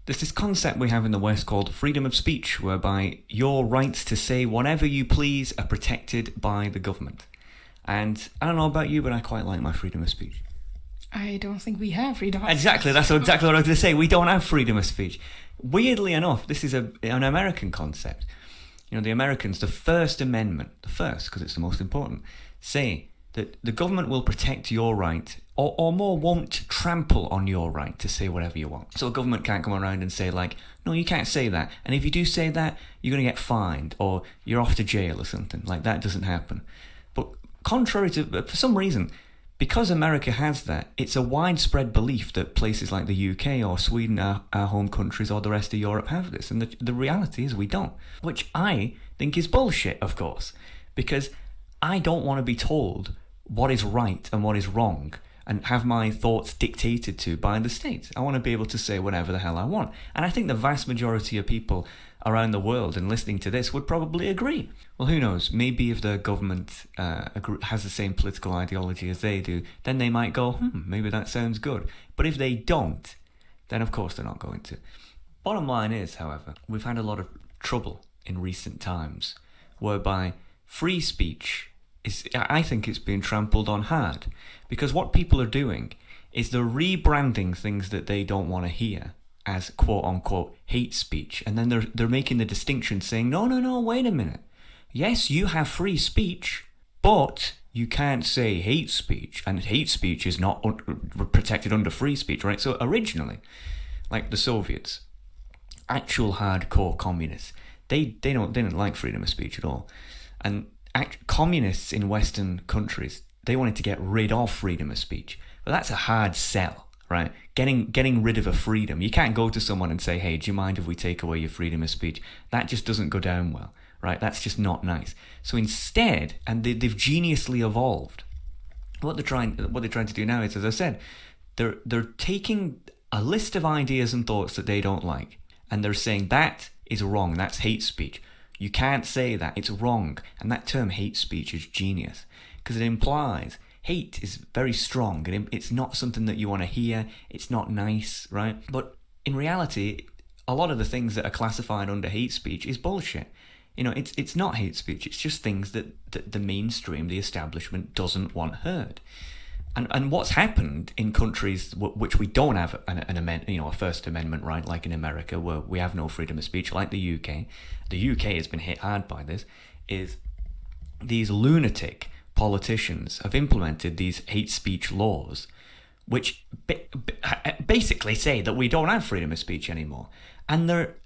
There's this concept we have in the West called freedom of speech, whereby your rights to say whatever you please are protected by the government. And I don't know about you, but I quite like my freedom of speech. I don't think we have freedom of Exactly, that's exactly what I was going to say. We don't have freedom of speech. Weirdly enough, this is an American concept. You know, the Americans, the First Amendment, the first, because it's the most important, say that the government will protect your right, or more, won't trample on your right to say whatever you want. So a government can't come around and say, like, no, you can't say that. And if you do say that, you're going to get fined, or you're off to jail or something. Like, that doesn't happen. But contrary to, for some reason, because America has that, it's a widespread belief that places like the UK or Sweden, our home countries, or the rest of Europe have this. And the reality is we don't. Which I think is bullshit, of course. Because I don't want to be told what is right and what is wrong and have my thoughts dictated to by the state. I want to be able to say whatever the hell I want. And I think the vast majority of people around the world and listening to this would probably agree. Well, who knows? Maybe if the government has the same political ideology as they do, then they might go, maybe that sounds good. But if they don't, then of course they're not going to. Bottom line is, however, we've had a lot of trouble in recent times whereby free speech I think it's being trampled on hard, because what people are doing is they're rebranding things that they don't want to hear as quote unquote hate speech, and then they're making the distinction saying, no, wait a minute. Yes, you have free speech, but you can't say hate speech, and hate speech is not protected under free speech, right? So originally, like the Soviets, actual hardcore communists, they didn't like freedom of speech at all, and communists in Western countries, they wanted to get rid of freedom of speech. But that's a hard sell, right? Getting rid of a freedom. You can't go to someone and say, hey, do you mind if we take away your freedom of speech? That just doesn't go down well, right? That's just not nice. So instead, and they've geniusly evolved, what they're trying to do now is, as I said, they're taking a list of ideas and thoughts that they don't like, and they're saying that is wrong, that's hate speech. You can't say that, it's wrong. And that term hate speech is genius, because it implies hate is very strong. It's not something that you want to hear. It's not nice, right? But in reality, a lot of the things that are classified under hate speech is bullshit. You know, it's not hate speech. It's just things that the mainstream, the establishment, doesn't want heard. And what's happened in countries which we don't have a First Amendment right, like in America, where we have no freedom of speech, like the UK. The UK has been hit hard by this. Is these lunatic politicians have implemented these hate speech laws, which basically say that we don't have freedom of speech anymore, and they're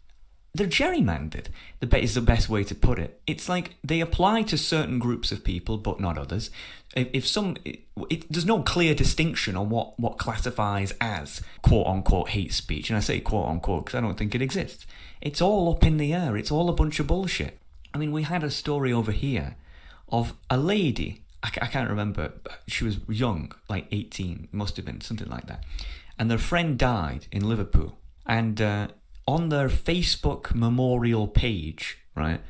gerrymandered. Is the best way to put it. It's like they apply to certain groups of people, but not others. There's no clear distinction on what classifies as quote unquote hate speech, and I say quote unquote because I don't think it exists. It's all up in the air. It's all a bunch of bullshit. I mean, we had a story over here of a lady. I can't remember. She was young, like 18, must have been something like that, and their friend died in Liverpool, and on their Facebook memorial page, right,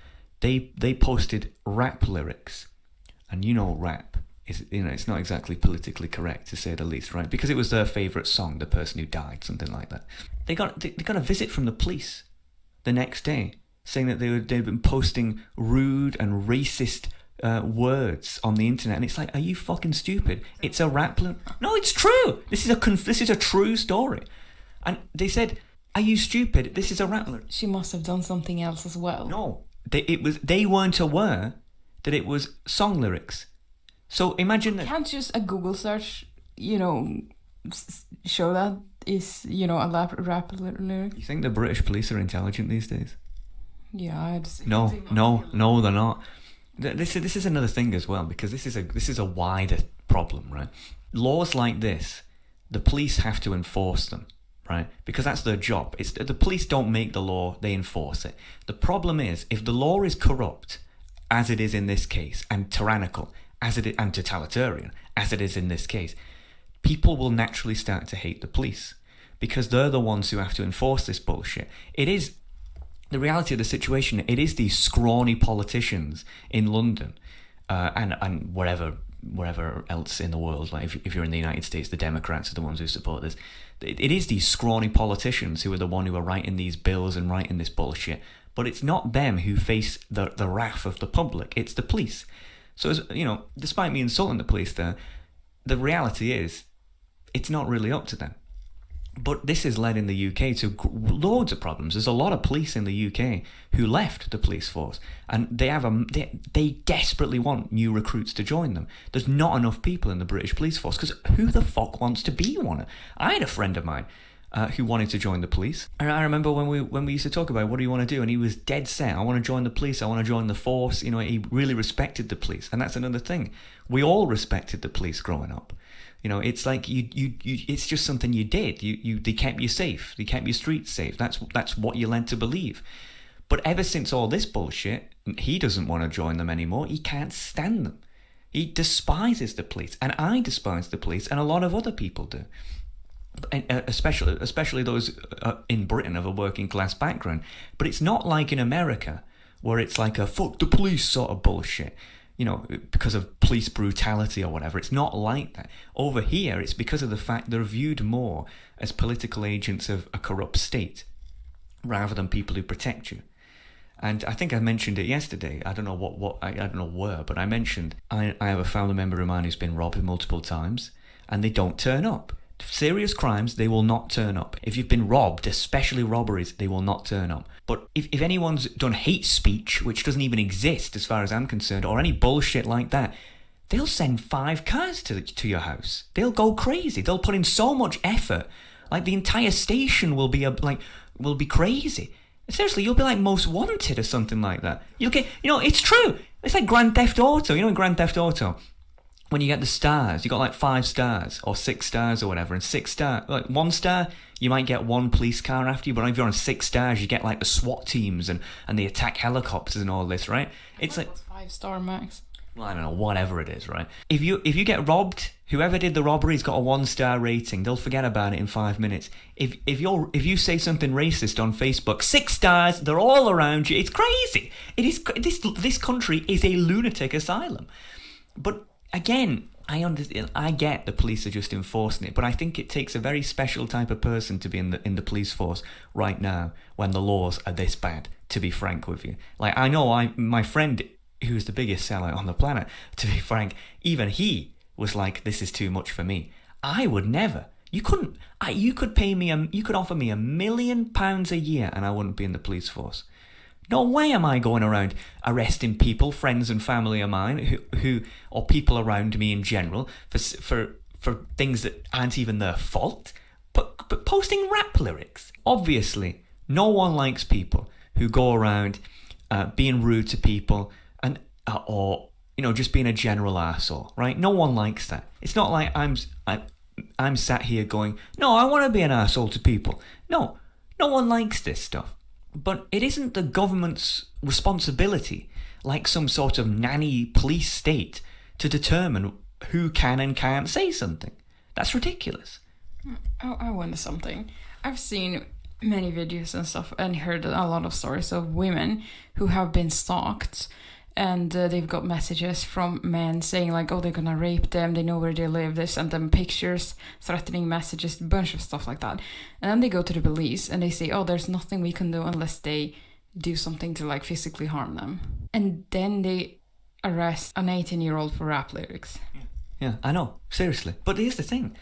they posted rap lyrics, and you know rap is, you know, it's not exactly politically correct to say the least, right? Because it was their favourite song, the person who died, something like that. They got a visit from the police the next day saying that they'd been posting rude and racist words on the internet, and it's like, are you fucking stupid? It's a rap lyric. No, it's true. This is a true story, and they said, are you stupid? This is a rap lyric. She must have done something else as well. No, they weren't aware that it was song lyrics. So imagine that. Can't just a Google search, show that is, a rap lyric? You think the British police are intelligent these days? Yeah, No, they're not. This is another thing as well, because this is a wider problem, right? Laws like this, the police have to enforce them, right? Because that's their job. The police don't make the law, they enforce it. The problem is, if the law is corrupt, as it is in this case, and tyrannical, and totalitarian, as it is in this case, people will naturally start to hate the police, because they're the ones who have to enforce this bullshit. It is the reality of the situation. It is these scrawny politicians in London and wherever wherever else in the world, like if you're in the United States, the Democrats are the ones who support this. It is these scrawny politicians who are the one who are writing these bills and writing this bullshit. But it's not them who face the wrath of the public. It's the police. So, despite me insulting the police there, the reality is it's not really up to them. But this has led in the UK to loads of problems. There's a lot of police in the UK who left the police force, and they desperately want new recruits to join them. There's not enough people in the British police force, because who the fuck wants to be one? I had a friend of mine who wanted to join the police, and I remember when we used to talk about what do you want to do, and he was dead set. I want to join the police. I want to join the force. He really respected the police, and that's another thing. We all respected the police growing up. It's like you it's just something you did. They kept you safe. They kept your streets safe. That's what you're led to believe. But ever since all this bullshit, he doesn't want to join them anymore. He can't stand them. He despises the police, and I despise the police, and a lot of other people do. And especially those in Britain of a working class background. But it's not like in America, where it's like a fuck the police sort of bullshit. Because of police brutality or whatever. It's not like that. Over here, it's because of the fact they're viewed more as political agents of a corrupt state rather than people who protect you. And I think I mentioned it yesterday. I don't know I don't know where, but I mentioned I have a family member of mine who's been robbed multiple times, and they don't turn up. Serious crimes, they will not turn up. If you've been robbed, especially robberies, they will not turn up. But if anyone's done hate speech, which doesn't even exist as far as I'm concerned, or any bullshit like that, they'll send 5 cars to your house. They'll go crazy. They'll put in so much effort. Like, the entire station will be crazy. Seriously, you'll be like most wanted or something like that. You'll get, it's true. It's like Grand Theft Auto. In Grand Theft Auto, when you get the stars, you got like 5 stars or 6 stars or whatever, and 6 star, like 1 star, you might get 1 police car after you, but if you're on 6 stars, you get like the SWAT teams and the attack helicopters and all this, right? It's like 5-star max. Well, I don't know, whatever it is, right? If you get robbed, whoever did the robbery's got a 1-star rating. They'll forget about it in 5 minutes. If you say something racist on Facebook, 6 stars, they're all around you. It's crazy. It is. This country is a lunatic asylum. But again, I get the police are just enforcing it, but I think it takes a very special type of person to be in the police force right now when the laws are this bad, to be frank with you. Like, I know my friend who's the biggest sellout on the planet, to be frank, even he was like, this is too much for me. I would never. You couldn't. You could offer me £1 million a year and I wouldn't be in the police force. No way am I going around arresting people, friends and family of mine, who or people around me in general, for things that aren't even their fault, but posting rap lyrics. Obviously, no one likes people who go around being rude to people and or just being a general arsehole, right? No one likes that. It's not like I'm sat here going, no, I want to be an arsehole to people. No one likes this stuff. But it isn't the government's responsibility, like some sort of nanny police state, to determine who can and can't say something. That's ridiculous. I wonder something. I've seen many videos and stuff and heard a lot of stories of women who have been stalked, and they've got messages from men saying like, oh, they're gonna rape them, they know where they live, they send them pictures, threatening messages, a bunch of stuff like that. And then they go to the police and they say, oh, there's nothing we can do unless they do something to like physically harm them. And then they arrest an 18-year-old for rap lyrics. Yeah, I know, seriously. But here's the thing.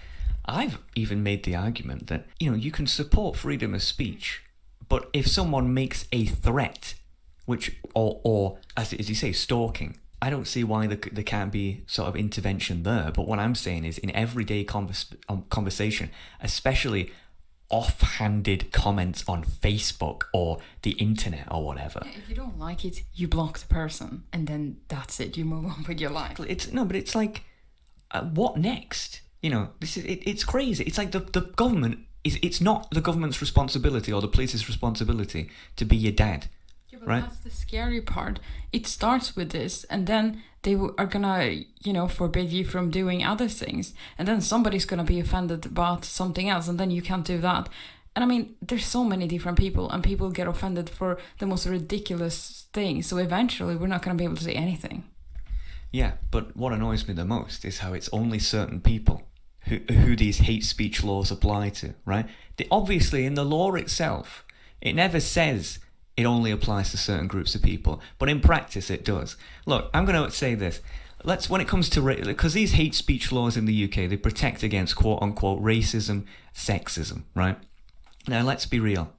I've even made the argument that, you can support freedom of speech, but if someone makes a threat, which, or as you say, stalking, I don't see why there can't be sort of intervention there. But what I'm saying is, in everyday conversation, especially offhanded comments on Facebook or the internet or whatever. Yeah, if you don't like it, you block the person, and then that's it. You move on with your life. It's like, what next? It's crazy. It's like the government it's not the government's responsibility or the police's responsibility to be your dad. Yeah, but right? That's the scary part. It starts with this, and then they are gonna, forbid you from doing other things, and then somebody's gonna be offended about something else, and then you can't do that. And I mean, there's so many different people, and people get offended for the most ridiculous things. So eventually, we're not gonna be able to say anything. Yeah, but what annoys me the most is how it's only certain people who these hate speech laws apply to, right? Obviously, in the law itself, it never says it only applies to certain groups of people, but in practice it does. Look, I'm going to say this. When it comes to, because these hate speech laws in the UK, they protect against quote-unquote racism, sexism, right? Now, let's be real.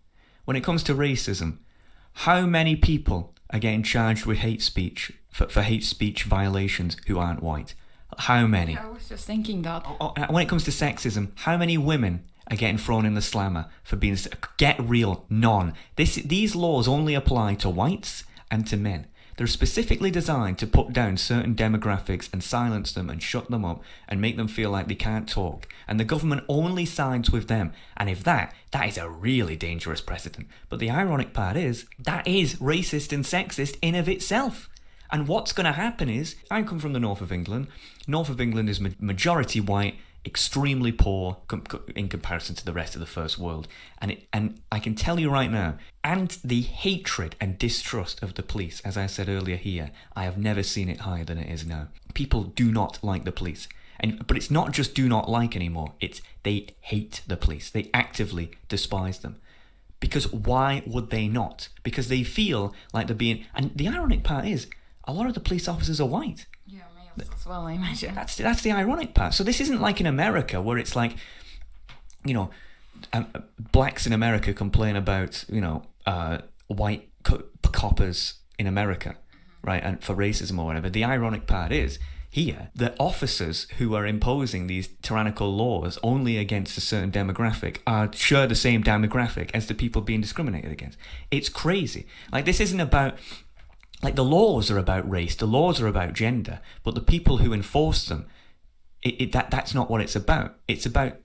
When it comes to racism, how many people are getting charged with hate speech, for hate speech violations who aren't white? How many? I was just thinking that. When it comes to sexism, how many women are getting thrown in the slammer for being... Get real, none. These laws only apply to whites and to men. They're specifically designed to put down certain demographics and silence them and shut them up and make them feel like they can't talk. And the government only sides with them. And if that is a really dangerous precedent. But the ironic part is, that is racist and sexist in of itself. And what's going to happen is, I come from the north of England. North of England is majority white, extremely poor in comparison to the rest of the first world. And I can tell you right now, and the hatred and distrust of the police, as I said earlier here, I have never seen it higher than it is now. People do not like the police. But it's not just do not like anymore, it's they hate the police. They actively despise them. Because why would they not? Because they feel like they're being... And the ironic part is, a lot of the police officers are white. Yeah, males as well, I imagine. That's the ironic part. So this isn't like in America where it's like, you know, blacks in America complain about, you know, white coppers in America, right, and for racism or whatever. The ironic part is, here, the officers who are imposing these tyrannical laws only against a certain demographic share the same demographic as the people being discriminated against. It's crazy. Like, this isn't about... Like, the laws are about race, the laws are about gender, but the people who enforce them, that's not what it's about. It's about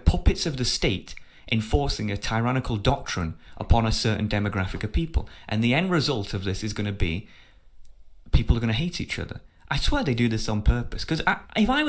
puppets of the state enforcing a tyrannical doctrine upon a certain demographic of people. And the end result of this is going to be people are going to hate each other. I swear they do this on purpose. Because if I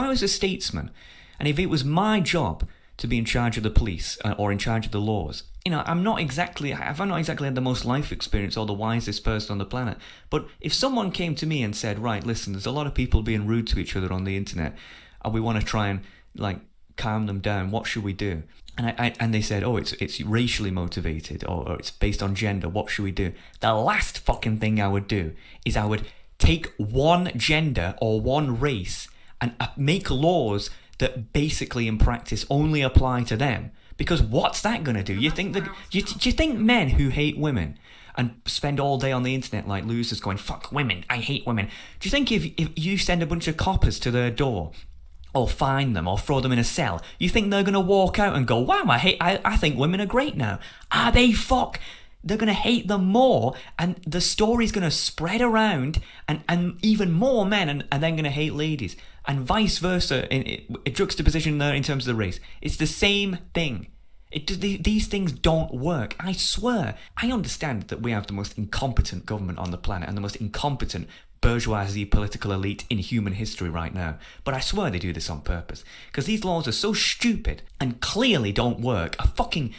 was a statesman, and if it was my job to be in charge of the police or in charge of the laws, you know, I've not exactly had the most life experience or the wisest person on the planet. But if someone came to me and said, right, listen, there's a lot of people being rude to each other on the internet, and we want to try and like calm them down, what should we do? And they said, oh, it's racially motivated or it's based on gender, what should we do? The last fucking thing I would do is I would take one gender or one race and make laws that basically in practice only apply to them. Because what's that going to do? You think do you think men who hate women and spend all day on the internet like losers going, fuck women, I hate women. Do you think if you send a bunch of coppers to their door or fine them or throw them in a cell, you think they're going to walk out and go, wow, I think women are great now? They fuck. They're going to hate them more, and the story's going to spread around, and even more men are then going to hate ladies, and vice versa, in juxtaposition there in terms of the race. It's the same thing. These things don't work. I swear. I understand that we have the most incompetent government on the planet and the most incompetent bourgeoisie political elite in human history right now. But I swear they do this on purpose. Because these laws are so stupid and clearly don't work. A fucking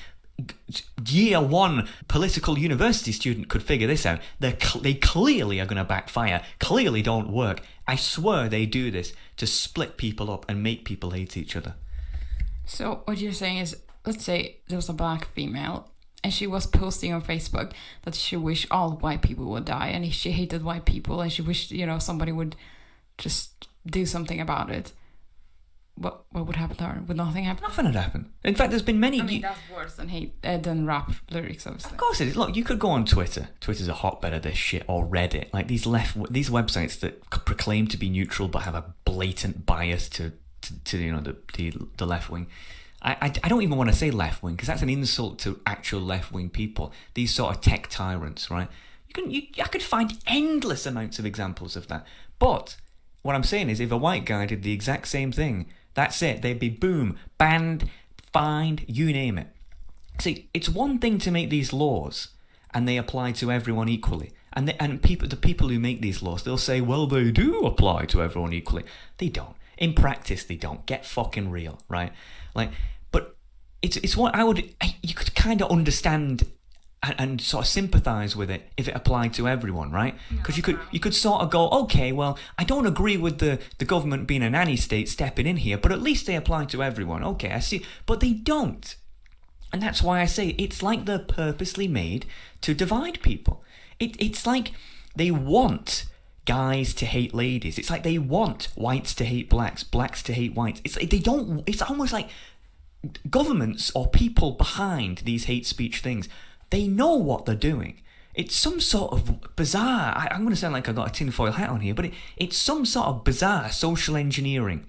year one political university student could figure this out. They clearly are going to backfire, clearly don't work. I swear they do this to split people up and make people hate each other. So what you're saying is, let's say there was a black female and she was posting on Facebook that she wished all white people would die, and she hated white people and she wished, you know, somebody would just do something about it. What would happen to her? Would nothing happen? Nothing would happen. In fact, there's been many... I mean, that's worse than rap lyrics, obviously. Of course it is. Look, you could go on Twitter. Twitter's a hotbed of this shit, or Reddit. Like, these websites that proclaim to be neutral but have a blatant bias to you know, the left wing. I don't even want to say left wing, because that's an insult to actual left wing people. These sort of tech tyrants, right? I could find endless amounts of examples of that. But what I'm saying is, if a white guy did the exact same thing, that's it. They'd be, boom, banned, fined, you name it. See, it's one thing to make these laws and they apply to everyone equally. And the people who make these laws, they'll say, well, they do apply to everyone equally. They don't. In practice, they don't. Get fucking real, right? Like, but it's what you could kind of understand and sort of sympathise with it if it applied to everyone, right? Because you could sort of go, okay, well, I don't agree with the government being a nanny state stepping in here, but at least they apply to everyone. Okay, I see. But they don't. And that's why I say it's like they're purposely made to divide people. It's like they want guys to hate ladies. It's like they want whites to hate blacks, blacks to hate whites. It's like they don't. It's almost like governments or people behind these hate speech things, they know what they're doing. It's some sort of bizarre, I'm going to sound like I've got a tinfoil hat on here, but it's some sort of bizarre social engineering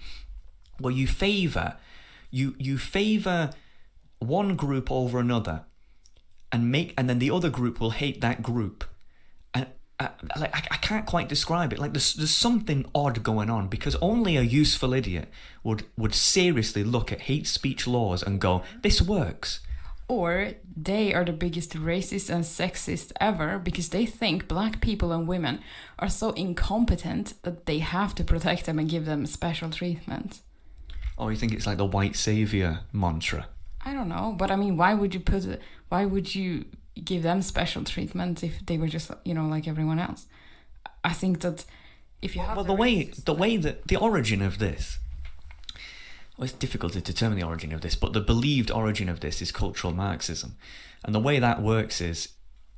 where you favour one group over another and then the other group will hate that group. And I can't quite describe it. Like there's something odd going on, because only a useful idiot would seriously look at hate speech laws and go, this works. Or they are the biggest racist and sexist ever because they think black people and women are so incompetent that they have to protect them and give them special treatment. Oh, you think it's like the white savior mantra? I don't know, but I mean, why would you give them special treatment if they were just, like everyone else? I think that if you have the origin of this. Well, it's difficult to determine the origin of this, but the believed origin of this is cultural Marxism. And the way that works is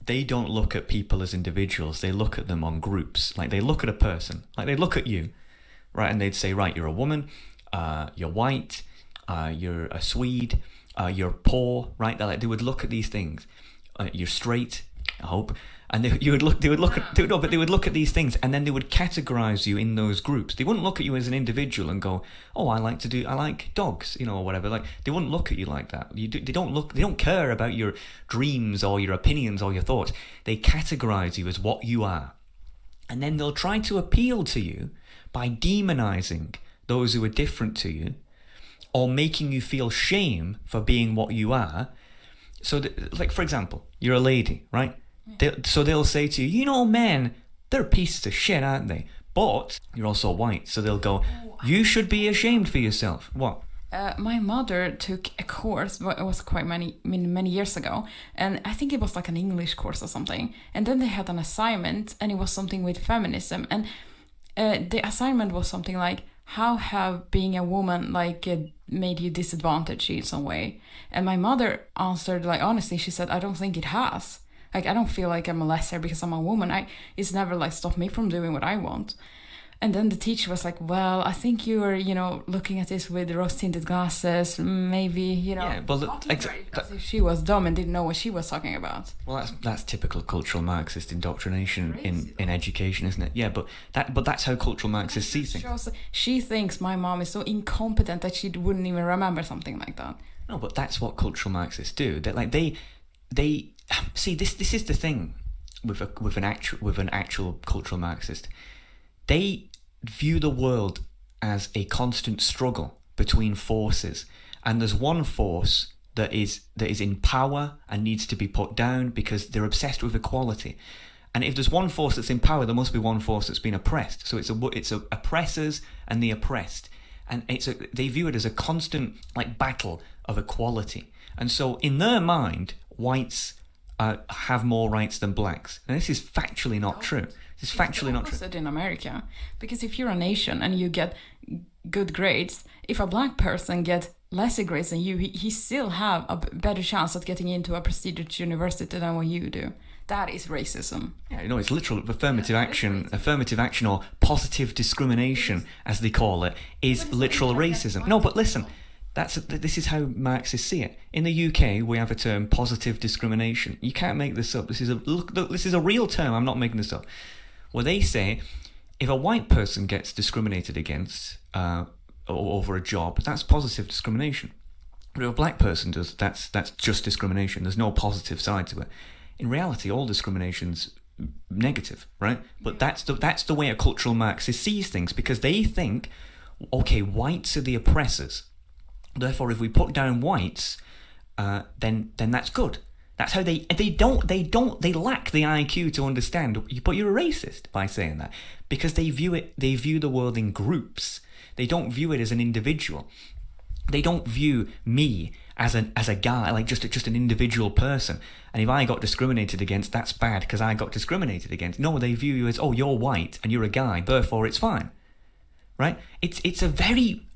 they don't look at people as individuals, they look at them on groups. Like they look at a person, like they look at you, right? And they'd say, right, you're a woman, you're white, you're a Swede, you're poor, right? They would look at these things. You're straight, I hope. And they would look at these things, and then they would categorize you in those groups. They wouldn't look at you as an individual and go, oh, I like dogs, or whatever. Like they wouldn't look at you like that. They don't care about your dreams or your opinions or your thoughts. They categorize you as what you are. And then they'll try to appeal to you by demonizing those who are different to you, or making you feel shame for being what you are. So, like, for example, you're a lady, right? So they'll say to you, men, they're pieces of shit, aren't they? But you're also white, so they'll go, you should be ashamed for yourself. What? My mother took a course, but it was quite many years ago, and I think it was like an English course or something. And then they had an assignment, and it was something with feminism. And the assignment was something like, how have being a woman made you disadvantaged in some way? And my mother answered, honestly, she said, I don't think it has. I don't feel like I'm a lesser because I'm a woman. It's never stopped me from doing what I want. And then the teacher was like, well, I think you are, looking at this with rose-tinted glasses, maybe, Yeah, well, as if she was dumb and didn't know what she was talking about. Well, that's typical cultural Marxist indoctrination in education, isn't it? Yeah, but that's how cultural Marxists see things. She thinks my mom is so incompetent that she wouldn't even remember something like that. No, but that's what cultural Marxists do. They see this is the thing with an actual cultural Marxist. They view the world as a constant struggle between forces, and there's one force that is in power and needs to be put down because they're obsessed with equality. And if there's one force that's in power, there must be one force that's been oppressed. So it's oppressors and the oppressed, and they view it as a constant battle of equality. And so in their mind, whites have more rights than blacks, and this is factually not true. It's factually not true. In America, because if you're a nation and you get good grades, if a black person gets lesser grades than you, he still have a better chance at getting into a prestigious university than what you do. That is racism. Yeah, it's literal affirmative action. Affirmative action, or positive discrimination, as they call it, is literal racism. No, but listen. This is how Marxists see it. In the UK, we have a term, positive discrimination. You can't make this up. This is a real term. I'm not making this up. Where they say, if a white person gets discriminated against over a job, that's positive discrimination. But if a black person does, that's just discrimination. There's no positive side to it. In reality, all discrimination's negative, right? But that's the way a cultural Marxist sees things, because they think, okay, whites are the oppressors. Therefore, if we put down whites, then that's good. That's how they lack the IQ to understand. But you're a racist by saying that, because they view the world in groups. They don't view it as an individual. They don't view me as a guy, like just an individual person. And if I got discriminated against, that's bad because I got discriminated against. No, they view you as, oh, you're white and you're a guy, therefore it's fine. Right? It's a very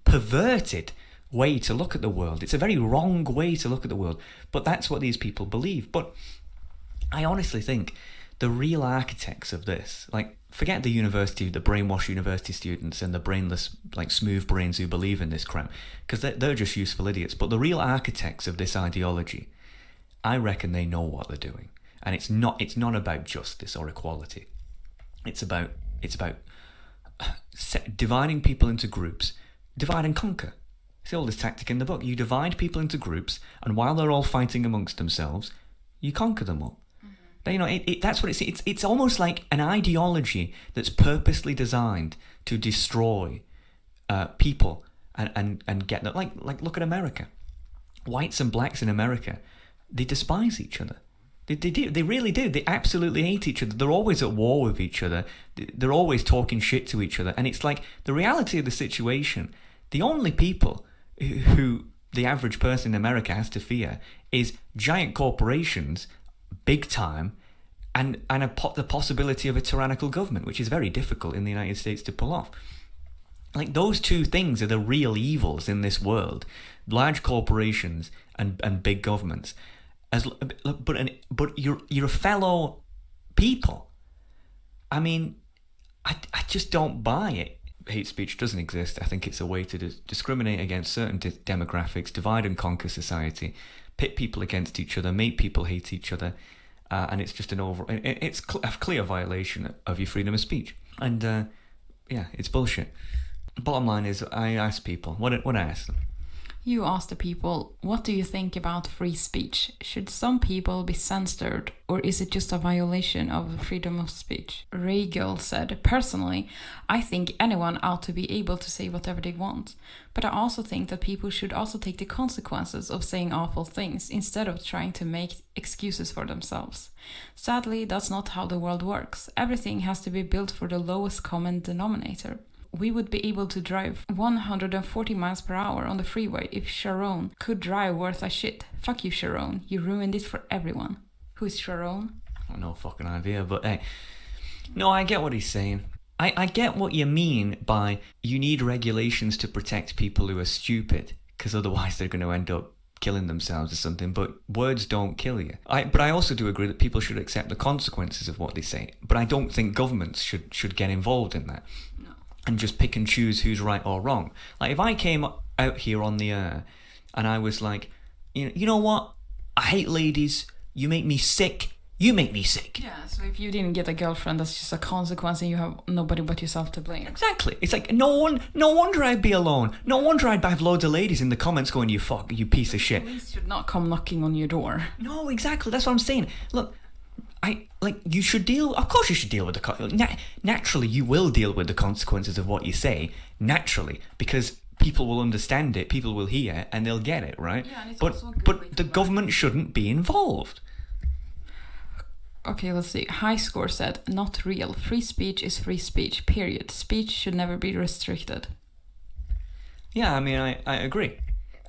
perverted way to look at the world. It's a very wrong way to look at the world. But that's what these people believe. But I honestly think the real architects of this, like, forget the brainwashed university students and the brainless, like, smooth brains who believe in this crap, because they're just useful idiots. But the real architects of this ideology, I reckon they know what they're doing. And it's not about justice or equality. It's about dividing people into groups, divide and conquer. It's the oldest tactic in the book. You divide people into groups, and while they're all fighting amongst themselves, you conquer them all. You know, that's what it's. It's almost like an ideology that's purposely designed to destroy people and get that. Like look at America. Whites and blacks in America, they despise each other. They do. They really do. They absolutely hate each other. They're always at war with each other. They're always talking shit to each other. And it's like the reality of the situation. The only people who the average person in America has to fear is giant corporations, big time, and the possibility of a tyrannical government, which is very difficult in the United States to pull off. Like, those two things are the real evils in this world: large corporations and big governments. But you're a fellow people. I mean, I just don't buy it. Hate speech doesn't exist. I think it's a way to discriminate against certain demographics, divide and conquer society, pit people against each other, make people hate each other, and it's just it's a clear violation of your freedom of speech. And yeah, it's bullshit. Bottom line is, I ask people, what I ask them? You asked the people, what do you think about free speech? Should some people be censored, or is it just a violation of freedom of speech? Regal said, personally, I think anyone ought to be able to say whatever they want. But I also think that people should also take the consequences of saying awful things instead of trying to make excuses for themselves. Sadly, that's not how the world works. Everything has to be built for the lowest common denominator. We would be able to drive 140 miles per hour on the freeway if Sharon could drive worth a shit. Fuck you, Sharon. You ruined it for everyone. Who is Sharon? I have no fucking idea, but hey. No, I get what he's saying. I get what you mean by you need regulations to protect people who are stupid, because otherwise they're going to end up killing themselves or something, but words don't kill you. But I also do agree that people should accept the consequences of what they say, but I don't think governments should get involved in that. And just pick and choose who's right or wrong. Like, if I came out here on the air and I was like, you know what? I hate ladies. You make me sick. You make me sick. Yeah, so if you didn't get a girlfriend, that's just a consequence and you have nobody but yourself to blame. Exactly. It's like, no wonder I'd be alone. No wonder I'd have loads of ladies in the comments going, you fuck, you piece of shit. Police should not come knocking on your door. No, exactly. That's what I'm saying. Look, you should deal. Of course, you should deal with naturally, you will deal with the consequences of what you say. Naturally, because people will understand it, people will hear, and they'll get it, right? Yeah, and it's but the government shouldn't be involved. Okay, let's see. High Score said, not real. Free speech is free speech. Period. Speech should never be restricted. Yeah, I mean, I agree.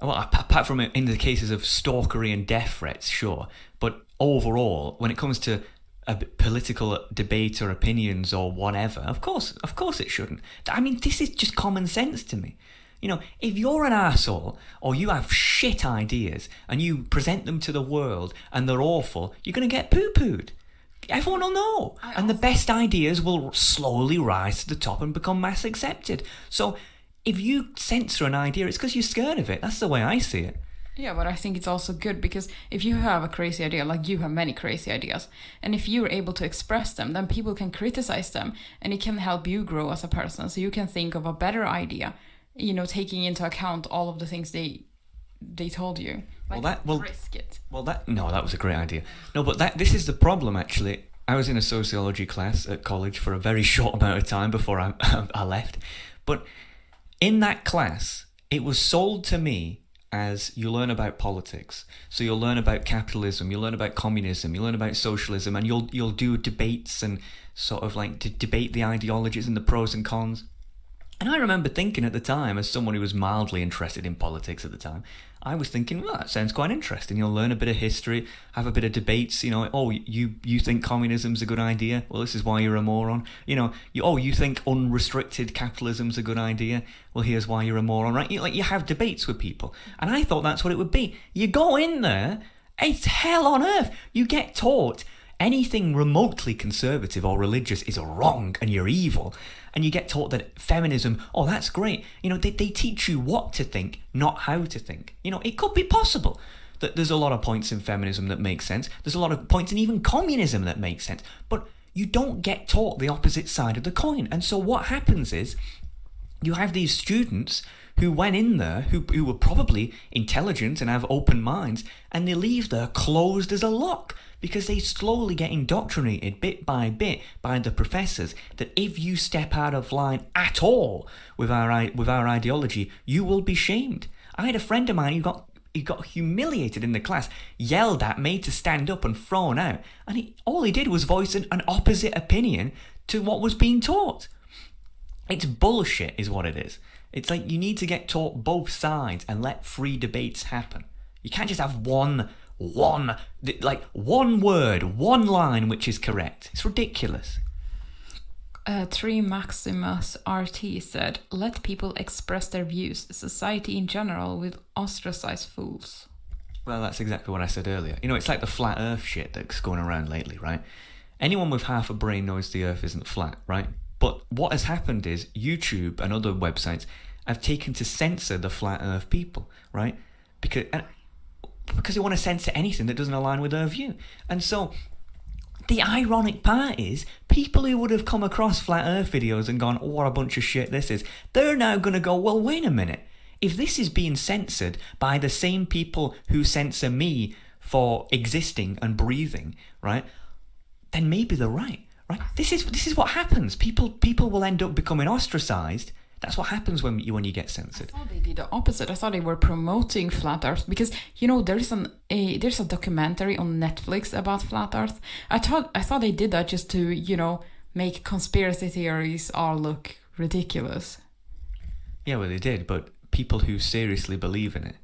Well, apart from in the cases of stalkery and death threats, sure. But overall, when it comes to a political debate or opinions or whatever, of course it shouldn't. I mean, this is just common sense to me. You know, if you're an arsehole or you have shit ideas and you present them to the world and they're awful, you're going to get poo-pooed. Everyone will know. And the best ideas will slowly rise to the top and become mass accepted. So if you censor an idea, it's because you're scared of it. That's the way I see it. Yeah, but I think it's also good because if you have a crazy idea, like you have many crazy ideas, and if you're able to express them, then people can criticize them and it can help you grow as a person. So you can think of a better idea, taking into account all of the things they told you. Risk it. That was a great idea. No, but this is the problem, actually. I was in a sociology class at college for a very short amount of time before I left. But in that class, it was sold to me as you learn about politics. So you'll learn about capitalism, you'll learn about communism, you'll learn about socialism, and you'll do debates and sort of like to debate the ideologies and the pros and cons. And I remember thinking at the time, as someone who was mildly interested in politics at the time, I was thinking, well, that sounds quite interesting. You'll learn a bit of history, have a bit of debates. You think communism's a good idea? Well, this is why you're a moron. You think unrestricted capitalism's a good idea? Well, here's why you're a moron, right? You have debates with people. And I thought that's what it would be. You go in there, it's hell on earth. You get taught anything remotely conservative or religious is wrong and you're evil. And you get taught that feminism, oh, that's great. They teach you what to think, not how to think. It could be possible that there's a lot of points in feminism that make sense. There's a lot of points in even communism that make sense. But you don't get taught the opposite side of the coin. And so what happens is you have these students who went in there, who were probably intelligent and have open minds, and they leave there closed as a lock. Because they slowly get indoctrinated bit by the professors that if you step out of line at all with our ideology, you will be shamed. I had a friend of mine who got humiliated in the class, yelled at, made to stand up and thrown out. And all he did was voice an opposite opinion to what was being taught. It's bullshit is what it is. It's like you need to get taught both sides and let free debates happen. You can't just have one word, one line which is correct. It's ridiculous. 3 Maximus RT said, let people express their views. Society in general will ostracize fools. Well, that's exactly what I said earlier. It's like the flat earth shit that's going around lately, right? Anyone with half a brain knows the earth isn't flat, right? But what has happened is YouTube and other websites have taken to censor the flat earth people, right? Because they want to censor anything that doesn't align with their view. And so the ironic part is people who would have come across flat earth videos and gone, oh, what a bunch of shit this is, they're now going to go, well, wait a minute. If this is being censored by the same people who censor me for existing and breathing, right, then maybe they're right? This is what happens. People will end up becoming ostracized. That's what happens when you get censored. I thought they did the opposite. I thought they were promoting flat Earth because there's a documentary on Netflix about flat Earth. I thought they did that just to make conspiracy theories all look ridiculous. Yeah, well, they did, but people who seriously believe in it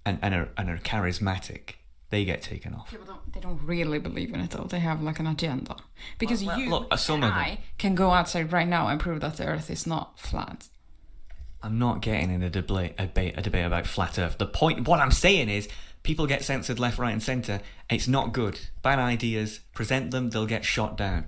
and are charismatic, they get taken off. Yeah, but they don't really believe in it though. They have like an agenda. Because I can go outside right now and prove that the Earth is not flat. I'm not getting in a debate about flat Earth. The point, what I'm saying is, people get censored left, right, and centre. It's not good. Bad ideas, present them, they'll get shot down.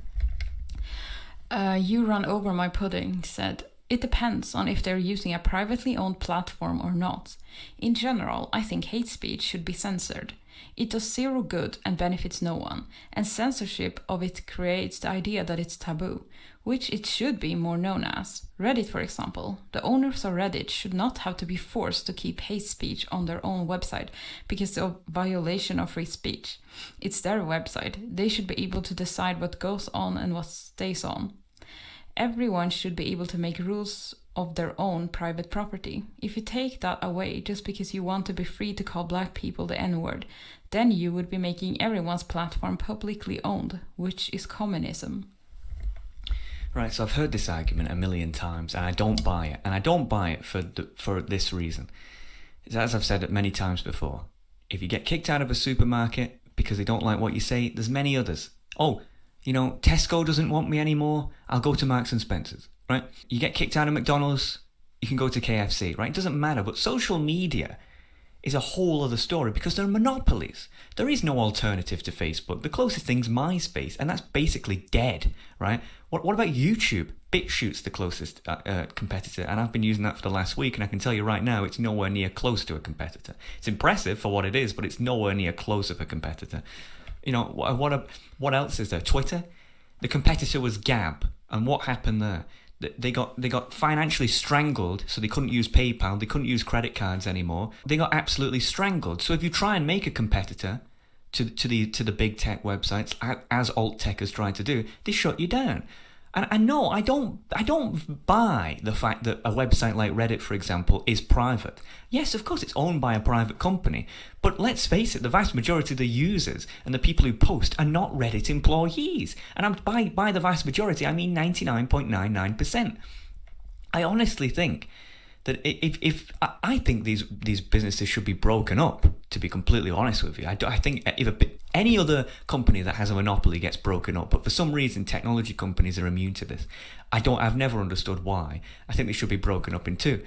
You run over my pudding said, it depends on if they're using a privately owned platform or not. In general, I think hate speech should be censored. It does zero good and benefits no one, and censorship of it creates the idea that it's taboo, which it should be more known as. Reddit, for example. The owners of Reddit should not have to be forced to keep hate speech on their own website because of violation of free speech. It's their website. They should be able to decide what goes on and what stays on. Everyone should be able to make rules of their own private property. If you take that away just because you want to be free to call black people the N-word, then you would be making everyone's platform publicly owned, which is communism. Right, so I've heard this argument a million times and I don't buy it. And I don't buy it for this reason. As I've said it many times before, if you get kicked out of a supermarket because they don't like what you say, there's many others. Oh, Tesco doesn't want me anymore, I'll go to Marks and Spencer's, right? You get kicked out of McDonald's, you can go to KFC, right? It doesn't matter, but social media is a whole other story because they're monopolies. There is no alternative to Facebook. The closest thing's MySpace, and that's basically dead, right? What about YouTube? BitChute's the closest competitor, and I've been using that for the last week, and I can tell you right now, it's nowhere near close to a competitor. It's impressive for what it is, but it's nowhere near close of a competitor. What else is there? Twitter? The competitor was Gab, and what happened there? They got financially strangled, so they couldn't use PayPal, they couldn't use credit cards anymore. They got absolutely strangled. So if you try and make a competitor to the big tech websites, as alt tech has tried to do, they shut you down. And no, I don't buy the fact that a website like Reddit, for example, is private. Yes, of course, it's owned by a private company, but let's face it, the vast majority of the users and the people who post are not Reddit employees. And by the vast majority, I mean 99.99%. I honestly think that if I think these businesses should be broken up, to be completely honest with you. I think if any other company that has a monopoly gets broken up, but for some reason technology companies are immune to this. I've never understood why. I think they should be broken up in two,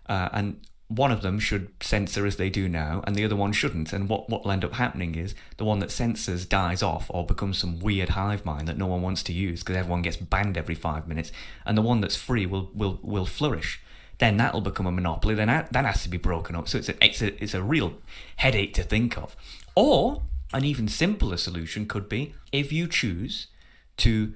and one of them should censor as they do now, and the other one shouldn't. And what will end up happening is the one that censors dies off or becomes some weird hive mind that no one wants to use because everyone gets banned every 5 minutes, and the one that's free will flourish. Then that'll become a monopoly. Then that has to be broken up. So it's a real headache to think of. Or an even simpler solution could be if you choose to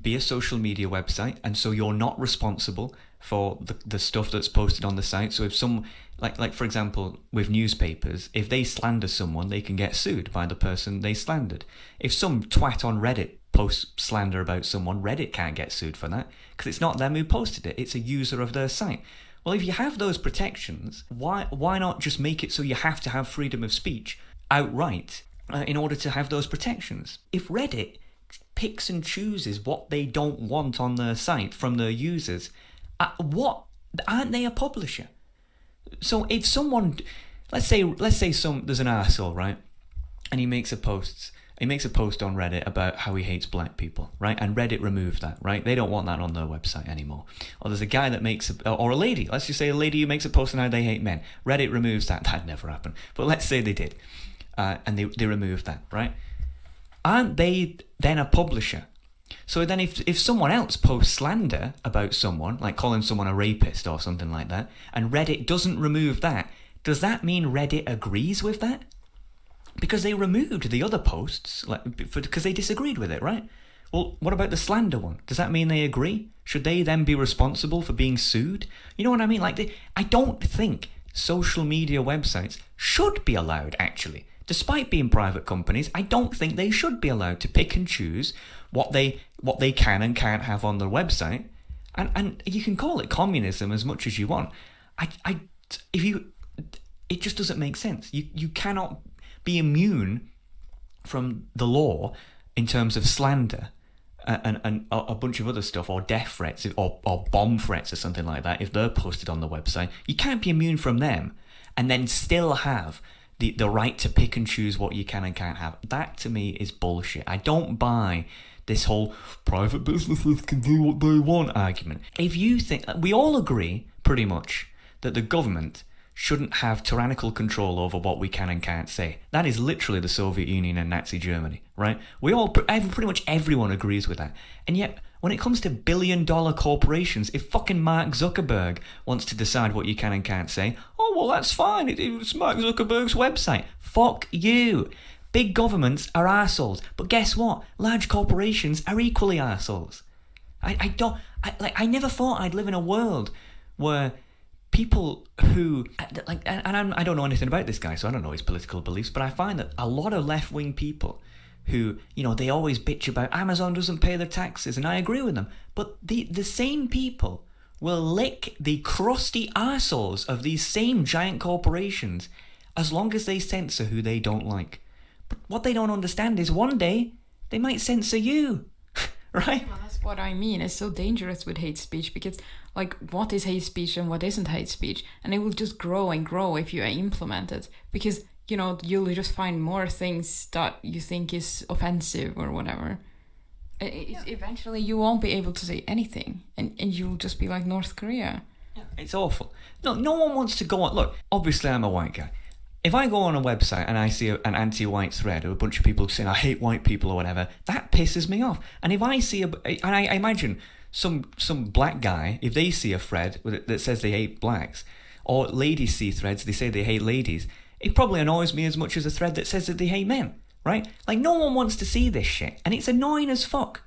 be a social media website, and so you're not responsible for the stuff that's posted on the site. So if some, like for example, with newspapers, if they slander someone, they can get sued by the person they slandered. If some twat on Reddit posts slander about someone, Reddit can't get sued for that because it's not them who posted it. It's a user of their site. Well, if you have those protections, why not just make it so you have to have freedom of speech outright in order to have those protections? If Reddit picks and chooses what they don't want on their site from their users, aren't they a publisher? So if someone, let's say there's an arsehole, right, and he makes a post on Reddit about how he hates black people, right? And Reddit removed that, right? They don't want that on their website anymore. Or there's a guy that or a lady, let's just say a lady who makes a post on how they hate men. Reddit removes that. That'd never happen. But let's say they did. And they removed that, right? Aren't they then a publisher? So then if someone else posts slander about someone, like calling someone a rapist or something like that, and Reddit doesn't remove that, does that mean Reddit agrees with that? Because they removed the other posts because they disagreed with it, right? Well, what about the slander one? Does that mean they agree? Should they then be responsible for being sued? You know what I mean? I don't think social media websites should be allowed, actually. Despite being private companies, I don't think they should be allowed to pick and choose what they can and can't have on their website. And you can call it communism as much as you want. It just doesn't make sense. You cannot be immune from the law in terms of slander and a bunch of other stuff, or death threats or bomb threats or something like that if they're posted on the website. You can't be immune from them and then still have the right to pick and choose what you can and can't have. That to me is bullshit. I don't buy this whole private businesses can do what they want argument. If you think, we all agree pretty much that the government shouldn't have tyrannical control over what we can and can't say. That is literally the Soviet Union and Nazi Germany, right? Pretty much everyone agrees with that. And yet, when it comes to billion-dollar corporations, if fucking Mark Zuckerberg wants to decide what you can and can't say, oh, well, that's fine. It's Mark Zuckerberg's website. Fuck you. Big governments are arseholes. But guess what? Large corporations are equally arseholes. I never thought I'd live in a world where people who, I don't know anything about this guy, so I don't know his political beliefs, but I find that a lot of left-wing people who, they always bitch about Amazon doesn't pay their taxes, and I agree with them, but the same people will lick the crusty arseholes of these same giant corporations as long as they censor who they don't like. But what they don't understand is one day they might censor you. Right? Well, that's what I mean. It's so dangerous with hate speech because, what is hate speech and what isn't hate speech? And it will just grow and grow if you implement it. Because, you'll just find more things that you think is offensive or whatever. Eventually, you won't be able to say anything. And you'll just be like North Korea. Yeah, it's awful. No one wants to go on. Look, obviously, I'm a white guy. If I go on a website and I see an anti-white thread or a bunch of people saying I hate white people or whatever, that pisses me off. And if I see I imagine some black guy, if they see a thread that says they hate blacks, or ladies see threads, they say they hate ladies, it probably annoys me as much as a thread that says that they hate men, right? No one wants to see this shit, and it's annoying as fuck.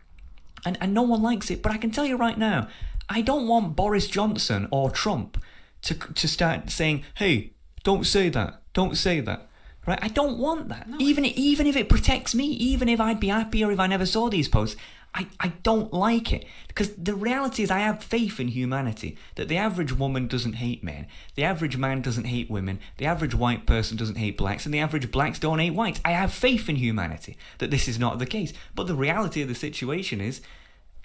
And no one likes it, but I can tell you right now, I don't want Boris Johnson or Trump to start saying, hey, don't say that. Don't say that, right? I don't want that. No, even if it protects me, even if I'd be happier if I never saw these posts, I don't like it. Because the reality is I have faith in humanity, that the average woman doesn't hate men, the average man doesn't hate women, the average white person doesn't hate blacks, and the average blacks don't hate whites. I have faith in humanity that this is not the case. But the reality of the situation is,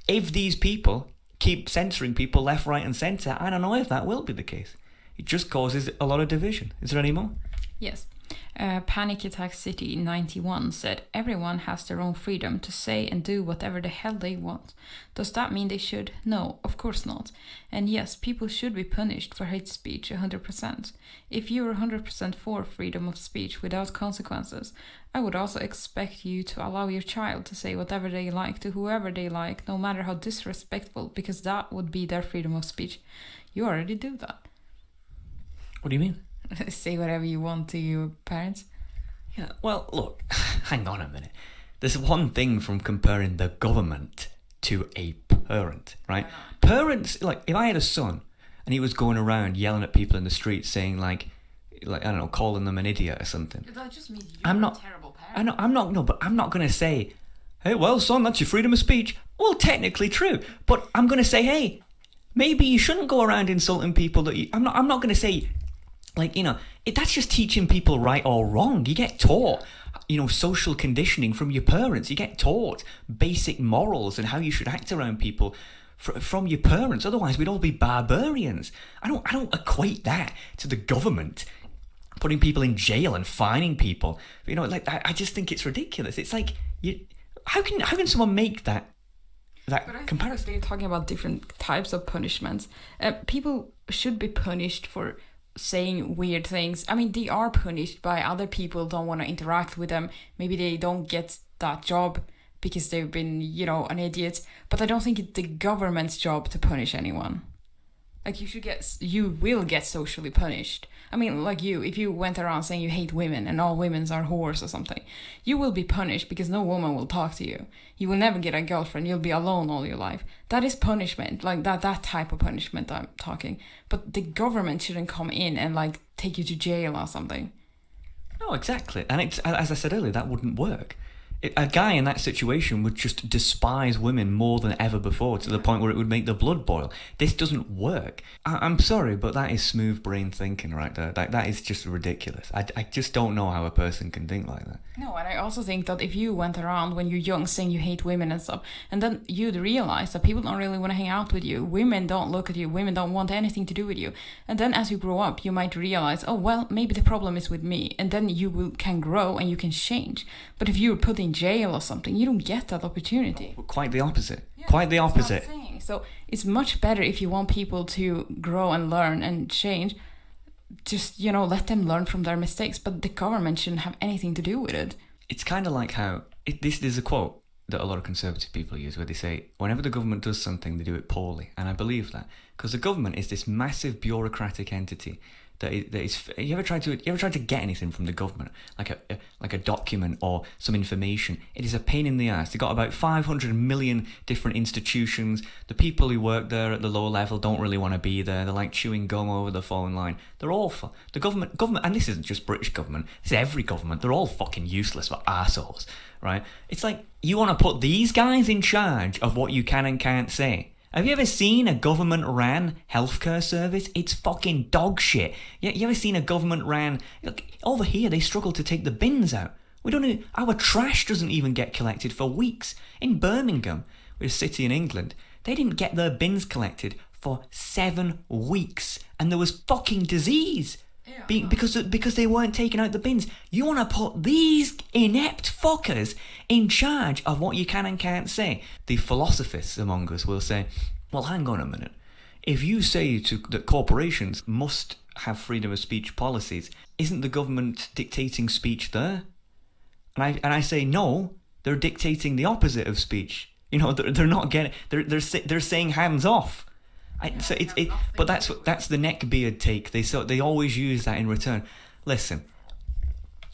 if these people keep censoring people left, right, and centre. I don't know if that will be the case. It just causes a lot of division. Is there any more? Yes. Panic Attack City 91 said, everyone has their own freedom to say and do whatever the hell they want. Does that mean they should? No, of course not. And yes, people should be punished for hate speech 100%. If you're 100% for freedom of speech without consequences, I would also expect you to allow your child to say whatever they like to whoever they like, no matter how disrespectful, because that would be their freedom of speech. You already do that. What do you mean? Say whatever you want to your parents. Yeah, well, look, hang on a minute. There's one thing from comparing the government to a parent, right? Parents, like, if I had a son and he was going around yelling at people in the street saying, like I don't know, calling them an idiot or something. That just means you're a terrible parent. But I'm not going to say, hey, well, son, that's your freedom of speech. Well, technically true. But I'm going to say, hey, maybe you shouldn't go around insulting people that you... I'm not going to say... Like, you know, that's just teaching people right or wrong. You get taught, you know, social conditioning from your parents. You get taught basic morals and how you should act around people from your parents. Otherwise, we'd all be barbarians. I don't equate that to the government putting people in jail and fining people. You know, like, I just think it's ridiculous. It's like, how can someone make that comparison? They're talking about different types of punishments. People should be punished for saying weird things. I mean, they are punished by other people don't want to interact with them. Maybe they don't get that job because they've been, you know, an idiot. But I don't think it's the government's job to punish anyone. Like, you will get socially punished. I mean, like if you went around saying you hate women and all women are whores or something, you will be punished because no woman will talk to you. You will never get a girlfriend. You'll be alone all your life. That is punishment, like that type of punishment I'm talking. But the government shouldn't come in and like take you to jail or something. No, exactly. And it's, as I said earlier, that wouldn't work. A guy in that situation would just despise women more than ever before, to the point where it would make the blood boil. This doesn't work. I'm sorry, but that is smooth brain thinking right there. That is just ridiculous. I just don't know how a person can think like that. No, and I also think that if you went around when you're young saying you hate women and stuff, and then you'd realize that people don't really want to hang out with you. Women don't look at you. Women don't want anything to do with you. And then as you grow up, you might realize, oh, well, maybe the problem is with me. And then you can grow and you can change. But if you're put in jail or something, you don't get that opportunity. Quite the opposite. Yeah, quite the opposite. So it's much better if you want people to grow and learn and change. Just, you know, let them learn from their mistakes, but the government shouldn't have anything to do with it. It's kind of like how this is a quote that a lot of conservative people use, where they say whenever the government does something, they do it poorly, and I believe that, because the government is this massive bureaucratic entity that is. You ever tried to get anything from the government, like a document or some information? It is a pain in the ass. They've got about 500 million different institutions. The people who work there at the lower level don't really want to be there. They're like chewing gum over the phone line. They're awful. The government, and this isn't just British government. This is every government. They're all fucking useless, but arseholes, right? It's like you want to put these guys in charge of what you can and can't say. Have you ever seen a government-ran healthcare service? It's fucking dog shit. You ever seen a government-ran... Look, over here, they struggle to take the bins out. Our trash doesn't even get collected for weeks. In Birmingham, a city in England, they didn't get their bins collected for 7 weeks. And there was fucking disease. Yeah. Because they weren't taking out the bins. You want to put these inept fuckers in charge of what you can and can't say. The philosophists among us will say, well, hang on a minute. If you say that corporations must have freedom of speech policies, isn't the government dictating speech there? And I say, no, they're dictating the opposite of speech. You know, they're not getting... They're saying hands off. But that's the neckbeard take. They always use that in return. Listen,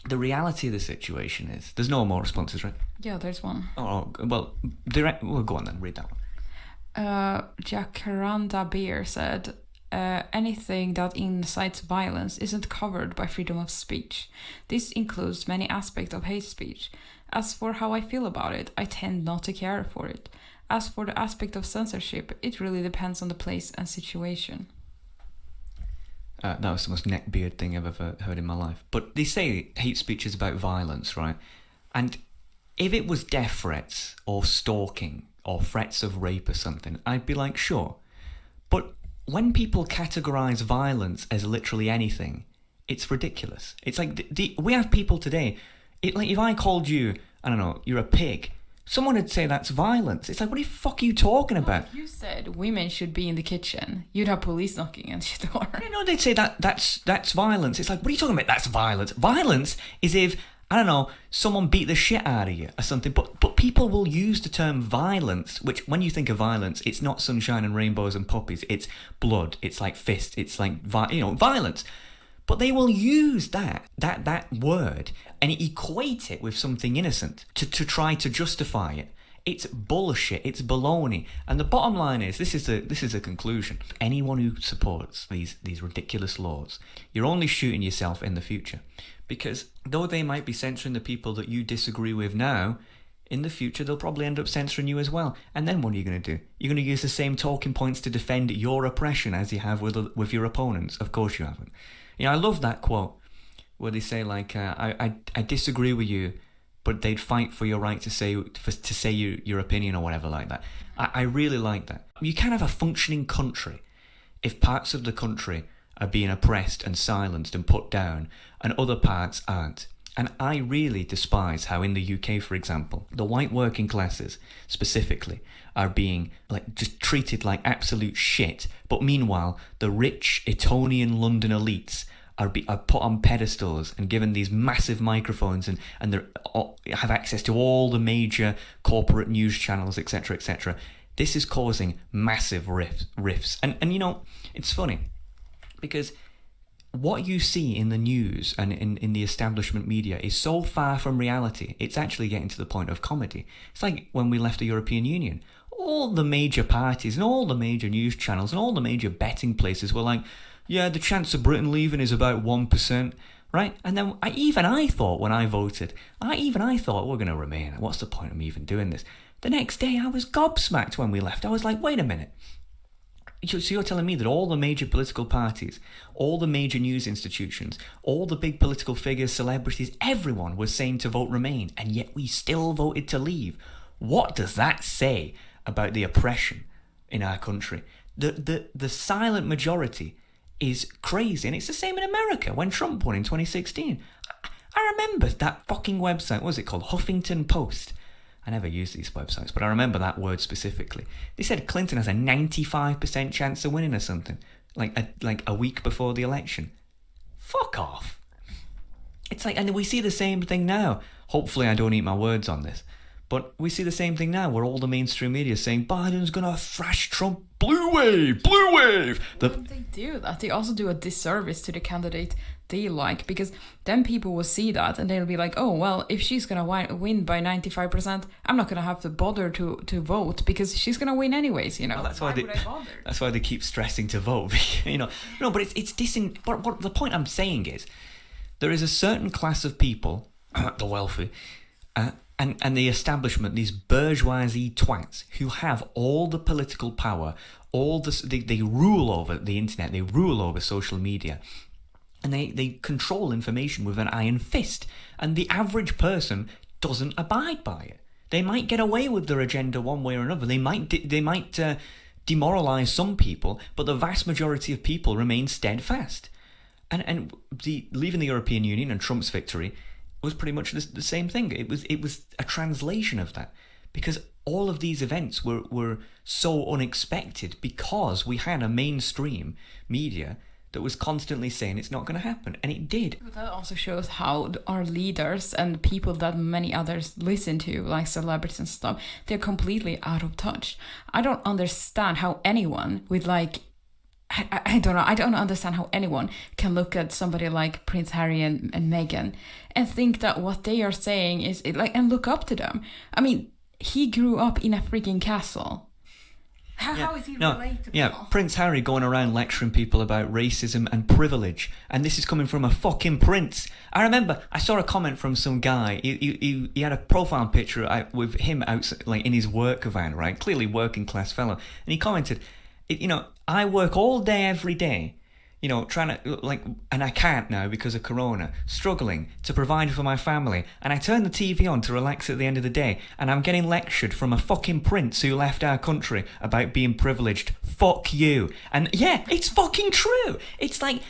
the reality of the situation is there's no more responses, right? Yeah, there's one. Oh well, we'll go on then. Read that one. Jacaranda Beer said, anything that incites violence isn't covered by freedom of speech. This includes many aspects of hate speech. As for how I feel about it, I tend not to care for it. As for the aspect of censorship, it really depends on the place and situation. That was the most neckbeard thing I've ever heard in my life. But they say hate speech is about violence, right? And if it was death threats or stalking or threats of rape or something, I'd be like, sure. But when people categorize violence as literally anything, it's ridiculous. It's like we have people today. Like if I called you, I don't know, you're a pig, someone would say that's violence. It's like, what the fuck are you talking about? If you said women should be in the kitchen, you'd have police knocking at your door. They'd say that's violence. It's like, what are you talking about? That's violence. Violence is if, I don't know, someone beat the shit out of you or something. But people will use the term violence, which when you think of violence, it's not sunshine and rainbows and puppies. It's blood. It's like fists. It's like violence. But they will use that word and equate it with something innocent to try to justify it. It's bullshit. It's baloney. And the bottom line is, this is the conclusion. Anyone who supports these ridiculous laws, you're only shooting yourself in the future. Because though they might be censoring the people that you disagree with now, in the future they'll probably end up censoring you as well. And then what are you going to do? You're going to use the same talking points to defend your oppression as you have with your opponents. Of course you haven't. I love that quote where they say, like, I disagree with you, but they'd fight for your right to say your opinion or whatever like that. I really like that. You can't have a functioning country if parts of the country are being oppressed and silenced and put down and other parts aren't. And I really despise how in the UK, for example, the white working classes specifically are being like just treated like absolute shit. But meanwhile, the rich Etonian London elites are put on pedestals and given these massive microphones and they have access to all the major corporate news channels, etc., etc. This is causing massive rifts. And it's funny because what you see in the news and in the establishment media is so far from reality, it's actually getting to the point of comedy. It's like when we left the European Union. All the major parties and all the major news channels and all the major betting places were like, yeah, the chance of Britain leaving is about 1%, right? And then I thought when I voted, I thought we're going to remain. What's the point of me even doing this? The next day I was gobsmacked when we left. I was like, wait a minute. So you're telling me that all the major political parties, all the major news institutions, all the big political figures, celebrities, everyone was saying to vote Remain, and yet we still voted to leave. What does that say about the oppression in our country? The silent majority is crazy, and it's the same in America when Trump won in 2016. I remember that fucking website, what was it called? Huffington Post. I never use these websites, but I remember that word specifically. They said Clinton has a 95% chance of winning or something, like a week before the election. Fuck off. It's like, and we see the same thing now. Hopefully I don't eat my words on this, but we see the same thing now where all the mainstream media is saying Biden's gonna thrash Trump. Blue wave. They do that. They also do a disservice to the candidate they like, because then people will see that and they'll be like, oh, well, if she's going to win by 95%, I'm not going to have to bother to vote because she's going to win anyways, Well, that's why that's why they keep stressing to vote, No, but it's dissing. But what the point I'm saying is there is a certain class of people, the wealthy, and the establishment, these bourgeoisie twats who have all the political power, they rule over the internet, they rule over social media. And they control information with an iron fist. And the average person doesn't abide by it. They might get away with their agenda one way or another. They might demoralise some people, but the vast majority of people remain steadfast. And leaving the European Union and Trump's victory was pretty much the same thing. It was a translation of that. Because all of these events were so unexpected because we had a mainstream media that was constantly saying it's not going to happen, and it did. But that also shows how our leaders and people that many others listen to, like celebrities and stuff, they're completely out of touch. I don't understand how anyone with I don't know. I don't understand how anyone can look at somebody like Prince Harry and Meghan and think that what they are saying is and look up to them. I mean, he grew up in a freaking castle. How is he relatable? Yeah, Prince Harry going around lecturing people about racism and privilege, and this is coming from a fucking prince. I remember I saw a comment from some guy. He had a profile picture with him out in his work van, right? Clearly working class fellow, and he commented, I work all day every day, you know, trying to, like, and I can't now because of Corona, struggling to provide for my family, and I turn the TV on to relax at the end of the day, and I'm getting lectured from a fucking prince who left our country about being privileged. Fuck you. And yeah, it's fucking true. It's like...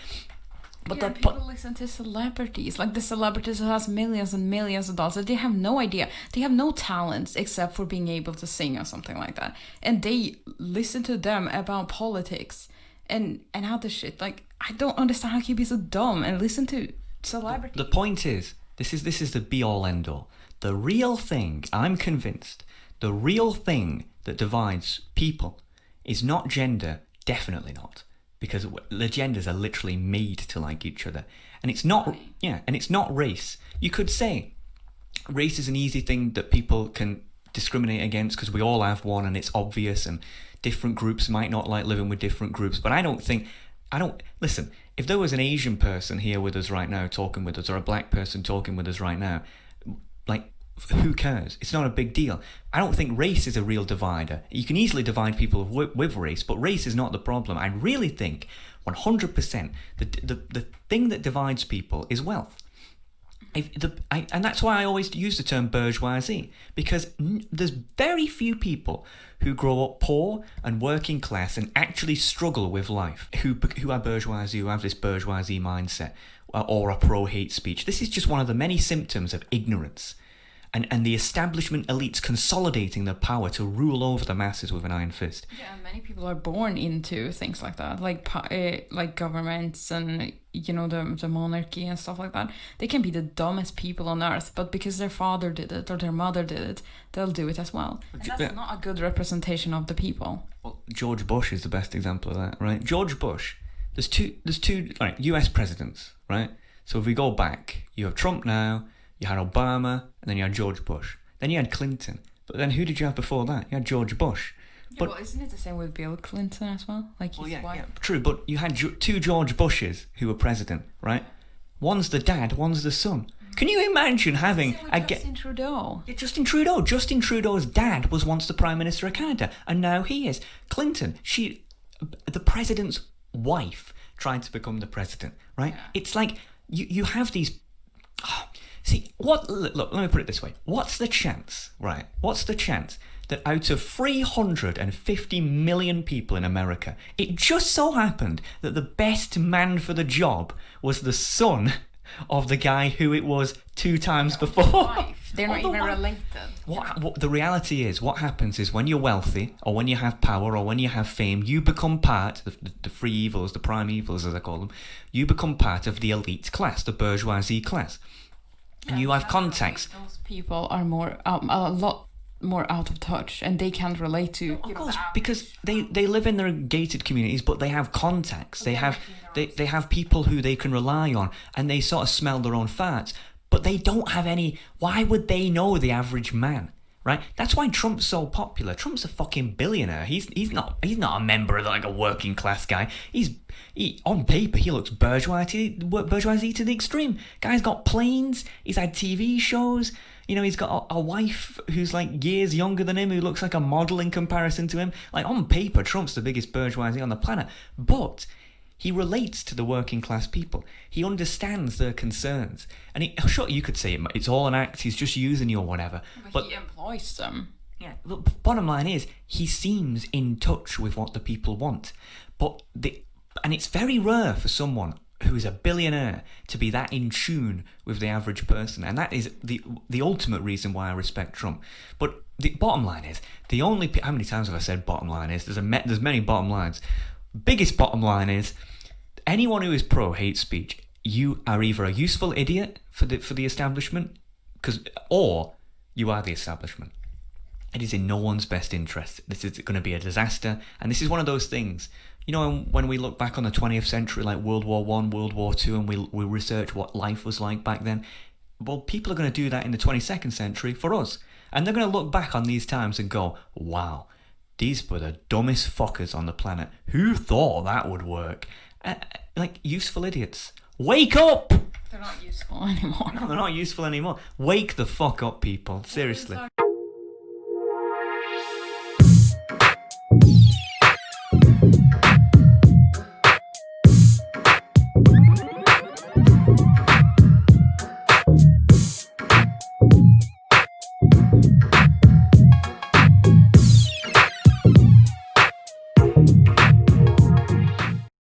But people listen to celebrities, like the celebrities who has millions and millions of dollars. They have no idea. They have no talents except for being able to sing or something like that. And they listen to them about politics and other shit. Like, I don't understand how you be so dumb and listen to celebrities. The point is, this is the be-all, end-all. The real thing, I'm convinced, the real thing that divides people is not gender, definitely not. Because the genders are literally made to like each other. And it's not, and it's not race. You could say race is an easy thing that people can discriminate against because we all have one and it's obvious, and different groups might not like living with different groups. But listen, if there was an Asian person here with us right now talking with us, or a black person talking with us right now, like, who cares? It's not a big deal. I don't think race is a real divider. You can easily divide people with race, but race is not the problem. I really think 100% the thing that divides people is wealth. And that's why I always use the term bourgeoisie, because there's very few people who grow up poor and working class and actually struggle with life who are bourgeoisie, who have this bourgeoisie mindset or a pro-hate speech. This is just one of the many symptoms of ignorance. And the establishment elites consolidating their power to rule over the masses with an iron fist. Yeah, and many people are born into things like that, like governments and, you know, the monarchy and stuff like that. They can be the dumbest people on earth, but because their father did it or their mother did it, they'll do it as well. And that's not a good representation of the people. Well, George Bush is the best example of that, right? George Bush, there's two right, US presidents, right? So if we go back, you have Trump now, you had Obama, and then you had George Bush. Then you had Clinton. But then who did you have before that? You had George Bush. But isn't it the same with Bill Clinton as well? Like his wife? Yeah, true, but you had two George Bushes who were president, right? One's the dad, one's the son. Can you imagine having Justin Trudeau? Yeah, Justin Trudeau. Justin Trudeau's dad was once the Prime Minister of Canada, and now he is. Clinton, the president's wife, tried to become the president, right? Yeah. It's like you have these... See, look, let me put it this way. What's the chance, right? What's the chance that out of 350 million people in America, it just so happened that the best man for the job was the son of the guy who it was 2 times before? They're not even related. What the reality is, what happens is when you're wealthy, or when you have power, or when you have fame, you become part of the three evils, the prime evils as I call them, you become part of the elite class, the bourgeoisie class. And you have contacts. Those people are a lot more out of touch, and they can't relate to. Of course, because they live in their gated communities, but they have contacts. They have people who they can rely on, and they sort of smell their own farts. But they don't have any. Why would they know the average man? Right? That's why Trump's so popular. Trump's a fucking billionaire. He's not a member of like a working class guy. On paper he looks bourgeoisie to the extreme. Guy's got planes. He's had TV shows. You know, he's got a wife who's like years younger than him, who looks like a model in comparison to him. Like, on paper, Trump's the biggest bourgeoisie on the planet. But he relates to the working class people. He understands their concerns. And sure, you could say it's all an act, he's just using you or whatever. But he employs them. Yeah. The bottom line is, he seems in touch with what the people want. And it's very rare for someone who is a billionaire to be that in tune with the average person. And that is the ultimate reason why I respect Trump. But the bottom line is, how many times have I said bottom line is? There's many bottom lines. Biggest bottom line is, anyone who is pro hate speech, you are either a useful idiot for the establishment, or you are the establishment. It is in no one's best interest. This is going to be a disaster, and this is one of those things. You know, when we look back on the 20th century, like World War I, World War II, and we research what life was like back then, well, people are going to do that in the 22nd century for us, and they're going to look back on these times and go, wow, these were the dumbest fuckers on the planet. Who thought that would work? Like, useful idiots. Wake up! They're not useful anymore. No, they're not useful anymore. Wake the fuck up, people. Seriously.